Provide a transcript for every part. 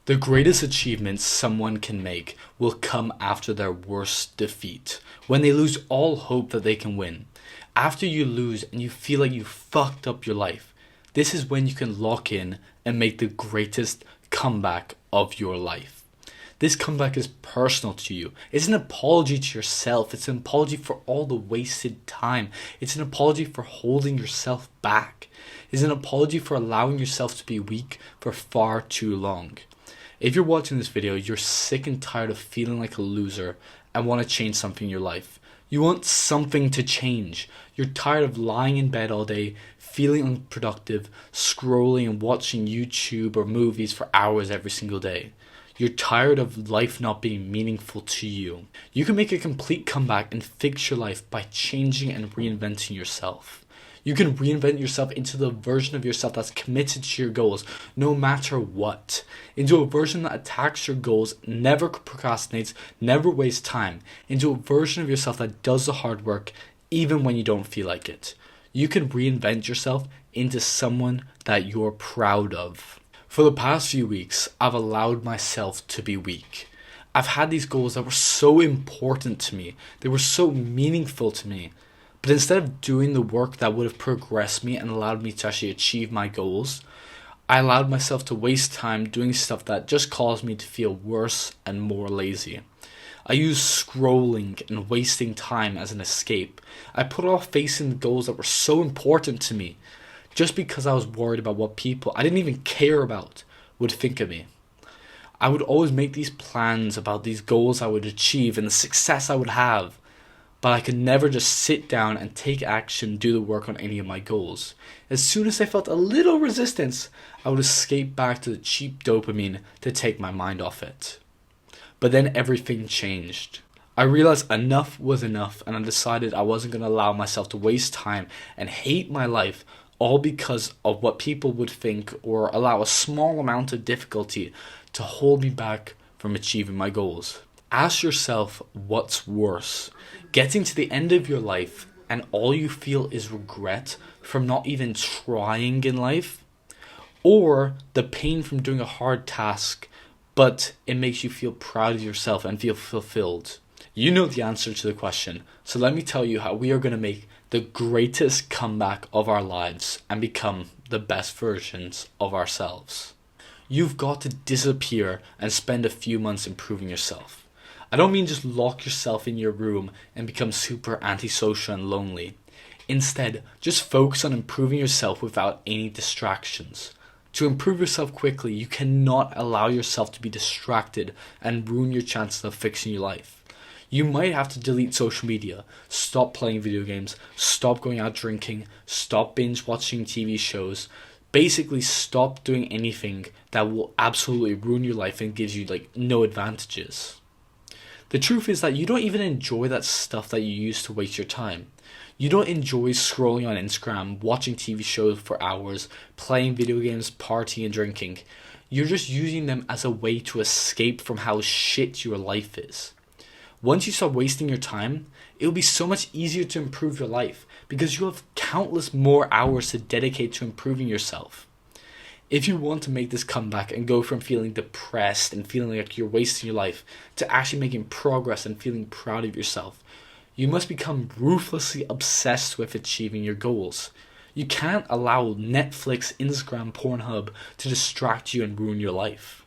The greatest achievements someone can make will come after their worst defeat, when they lose all hope that they can win. After you lose and you feel like you fucked up your life, this is when you can lock in and make the greatest comeback of your life. This comeback is personal to you. It's an apology to yourself. It's an apology for all the wasted time. It's an apology for holding yourself back. It's an apology for allowing yourself to be weak for far too long. If you're watching this video, you're sick and tired of feeling like a loser and want to change something in your life. You want something to change. You're tired of lying in bed all day, feeling unproductive, scrolling and watching YouTube or movies for hours every single day. You're tired of life not being meaningful to you. You can make a complete comeback and fix your life by changing and reinventing yourself. You can reinvent yourself into the version of yourself that's committed to your goals, no matter what. Into a version that attacks your goals, never procrastinates, never wastes time. Into a version of yourself that does the hard work, even when you don't feel like it. You can reinvent yourself into someone that you're proud of. For the past few weeks, I've allowed myself to be weak. I've had these goals that were so important to me. They were so meaningful to me. But instead of doing the work that would have progressed me and allowed me to actually achieve my goals, I allowed myself to waste time doing stuff that just caused me to feel worse and more lazy. I used scrolling and wasting time as an escape. I put off facing the goals that were so important to me just because I was worried about what people I didn't even care about would think of me. I would always make these plans about these goals I would achieve and the success I would have, but I could never just sit down and take action, do the work on any of my goals. As soon as I felt a little resistance, I would escape back to the cheap dopamine to take my mind off it. But then everything changed. I realized enough was enough, and I decided I wasn't going to allow myself to waste time and hate my life all because of what people would think, or allow a small amount of difficulty to hold me back from achieving my goals. Ask yourself what's worse, getting to the end of your life and all you feel is regret from not even trying in life, or the pain from doing a hard task but it makes you feel proud of yourself and feel fulfilled. You know the answer to the question, so let me tell you how we are going to make the greatest comeback of our lives and become the best versions of ourselves. You've got to disappear and spend a few months improving yourself. I don't mean just lock yourself in your room and become super antisocial and lonely. Instead, just focus on improving yourself without any distractions. To improve yourself quickly, you cannot allow yourself to be distracted and ruin your chances of fixing your life. You might have to delete social media, stop playing video games, stop going out drinking, stop binge watching TV shows. Basically, stop doing anything that will absolutely ruin your life and gives you no advantages. The truth is that you don't even enjoy that stuff that you use to waste your time. You don't enjoy scrolling on Instagram, watching TV shows for hours, playing video games, partying and drinking. You're just using them as a way to escape from how shit your life is. Once you stop wasting your time, it will be so much easier to improve your life because you have countless more hours to dedicate to improving yourself. If you want to make this comeback and go from feeling depressed and feeling like you're wasting your life to actually making progress and feeling proud of yourself, you must become ruthlessly obsessed with achieving your goals. You can't allow Netflix, Instagram, Pornhub to distract you and ruin your life.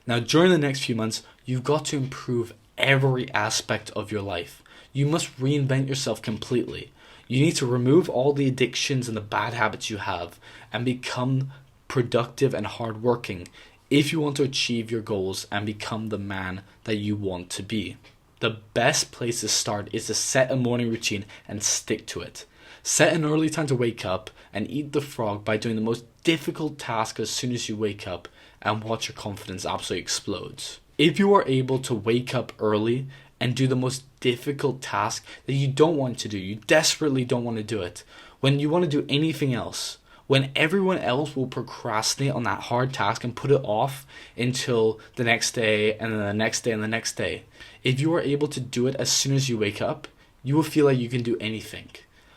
Now, during the next few months, you've got to improve every aspect of your life. You must reinvent yourself completely. You need to remove all the addictions and the bad habits you have and become productive and hardworking if you want to achieve your goals and become the man that you want to be. The best place to start is to set a morning routine and stick to it. Set an early time to wake up and eat the frog by doing the most difficult task as soon as you wake up, and watch your confidence absolutely explode. If you are able to wake up early and do the most difficult task that you don't want to do, you desperately don't want to do it, when you want to do anything else, when everyone else will procrastinate on that hard task and put it off until the next day and then the next day and the next day, if you are able to do it as soon as you wake up, you will feel like you can do anything.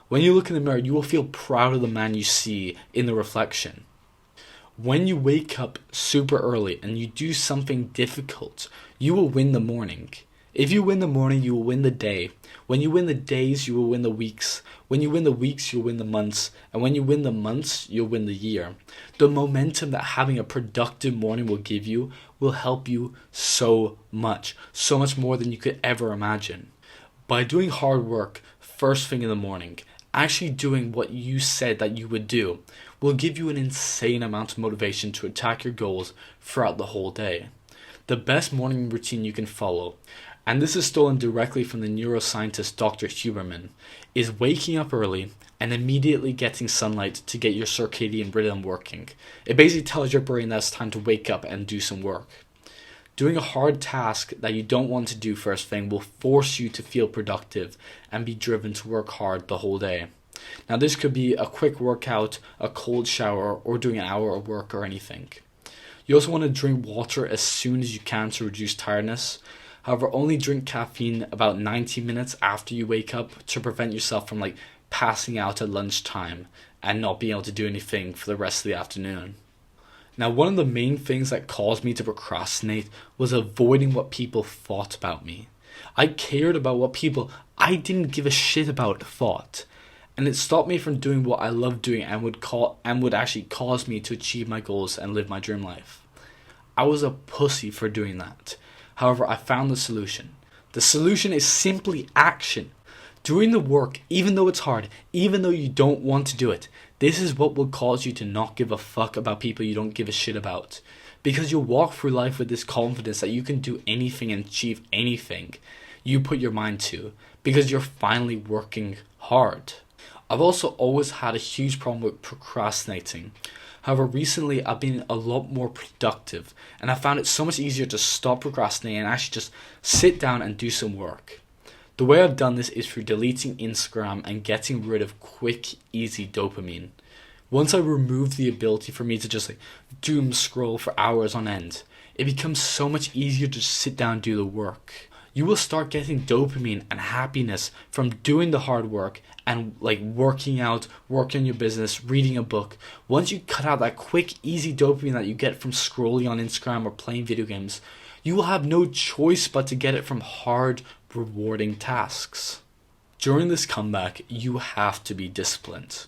When you look in the mirror, you will feel proud of the man you see in the reflection. When you wake up super early and you do something difficult, you will win the morning. If you win the morning, you will win the day. When you win the days, you will win the weeks. When you win the weeks, you'll win the months. And when you win the months, you'll win the year. The momentum that having a productive morning will give you will help you so much more than you could ever imagine. By doing hard work first thing in the morning, actually doing what you said that you would do, will give you an insane amount of motivation to attack your goals throughout the whole day. The best morning routine you can follow, and this is stolen directly from the neuroscientist Dr. Huberman, is waking up early and immediately getting sunlight to get your circadian rhythm working. It basically tells your brain that it's time to wake up and do some work. Doing a hard task that you don't want to do first thing will force you to feel productive and be driven to work hard the whole day. Now this could be a quick workout, a cold shower, or doing an hour of work or anything. You also want to drink water as soon as you can to reduce tiredness. However, only drink caffeine about 90 minutes after you wake up to prevent yourself from passing out at lunchtime and not being able to do anything for the rest of the afternoon. Now, one of the main things that caused me to procrastinate was avoiding what people thought about me. I cared about what people I didn't give a shit about thought. And it stopped me from doing what I love doing and would actually cause me to achieve my goals and live my dream life. I was a pussy for doing that. However, I found the solution. The solution is simply action. Doing the work, even though it's hard, even though you don't want to do it, this is what will cause you to not give a fuck about people you don't give a shit about. Because you'll walk through life with this confidence that you can do anything and achieve anything you put your mind to, because you're finally working hard. I've also always had a huge problem with procrastinating. However, recently I've been a lot more productive, and I found it so much easier to stop procrastinating and actually just sit down and do some work. The way I've done this is through deleting Instagram and getting rid of quick, easy dopamine. Once I remove the ability for me to just doom scroll for hours on end, it becomes so much easier to just sit down and do the work. You will start getting dopamine and happiness from doing the hard work and working out, working on your business, reading a book. Once you cut out that quick, easy dopamine that you get from scrolling on Instagram or playing video games, you will have no choice but to get it from hard, rewarding tasks. During this comeback, you have to be disciplined.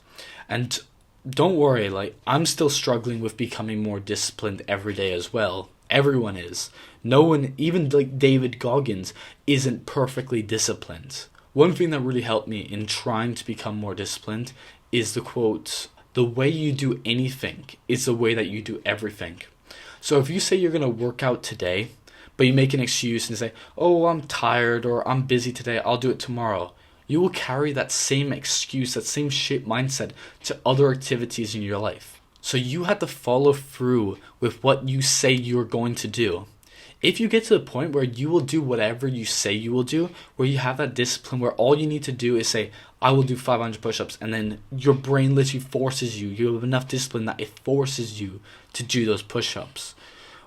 And don't worry, I'm still struggling with becoming more disciplined every day as well. Everyone is. No one, even David Goggins, isn't perfectly disciplined. One thing that really helped me in trying to become more disciplined is the quote, "The way you do anything is the way that you do everything." So if you say you're going to work out today, but you make an excuse and say, "Oh, I'm tired," or "I'm busy today, I'll do it tomorrow," you will carry that same excuse, that same shit mindset to other activities in your life. So you have to follow through with what you say you're going to do. If you get to the point where you will do whatever you say you will do, where you have that discipline where all you need to do is say, "I will do 500 push-ups," and then your brain literally forces you, you have enough discipline that it forces you to do those push-ups.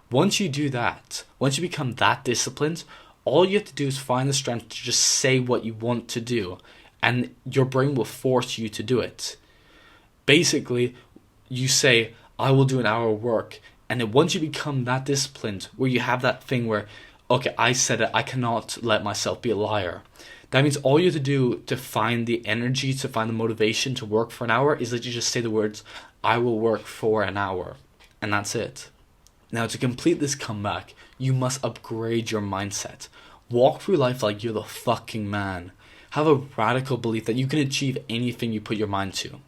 Once you do that, once you become that disciplined, all you have to do is find the strength to just say what you want to do, and your brain will force you to do it. Basically, you say, "I will do an hour of work," and then once you become that disciplined, where you have that thing where, okay, I said it, I cannot let myself be a liar. That means all you have to do to find the energy, to find the motivation to work for an hour is that you just say the words, "I will work for an hour," and that's it. Now, to complete this comeback, you must upgrade your mindset. Walk through life like you're the fucking man. Have a radical belief that you can achieve anything you put your mind to.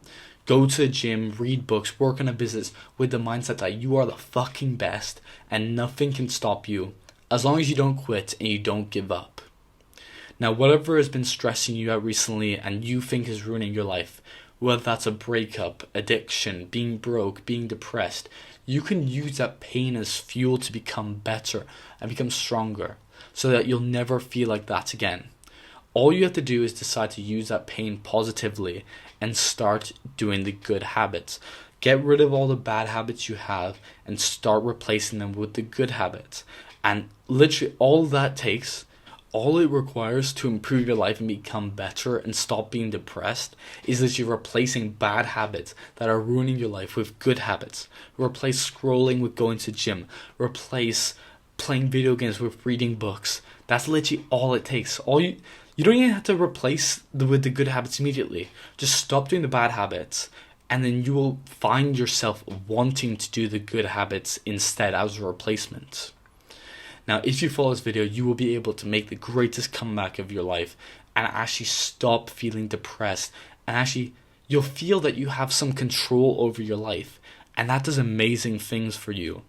Go to the gym, read books, work on a business with the mindset that you are the fucking best and nothing can stop you as long as you don't quit and you don't give up. Now, whatever has been stressing you out recently and you think is ruining your life, whether that's a breakup, addiction, being broke, being depressed, you can use that pain as fuel to become better and become stronger so that you'll never feel like that again. All you have to do is decide to use that pain positively and start doing the good habits. Get rid of all the bad habits you have and start replacing them with the good habits. And literally all that takes All it requires to improve your life and become better and stop being depressed is that you're replacing bad habits that are ruining your life with good habits. Replace scrolling with going to gym. Replace playing video games with reading books. That's literally all it takes. You don't even have to replace with the good habits immediately. Just stop doing the bad habits, and then you will find yourself wanting to do the good habits instead as a replacement. Now, if you follow this video, you will be able to make the greatest comeback of your life and actually stop feeling depressed. And actually, you'll feel that you have some control over your life. And that does amazing things for you.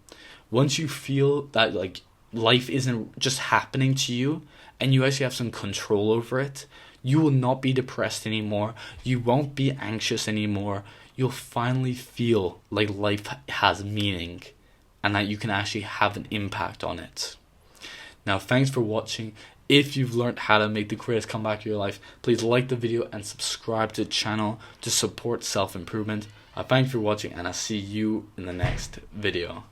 Once you feel that like life isn't just happening to you and you actually have some control over it, you will not be depressed anymore. You won't be anxious anymore. You'll finally feel like life has meaning and that you can actually have an impact on it. Now, thanks for watching. If you've learned how to make the greatest comeback of your life, please like the video and subscribe to the channel to support self-improvement. Thanks for watching, and I'll see you in the next video.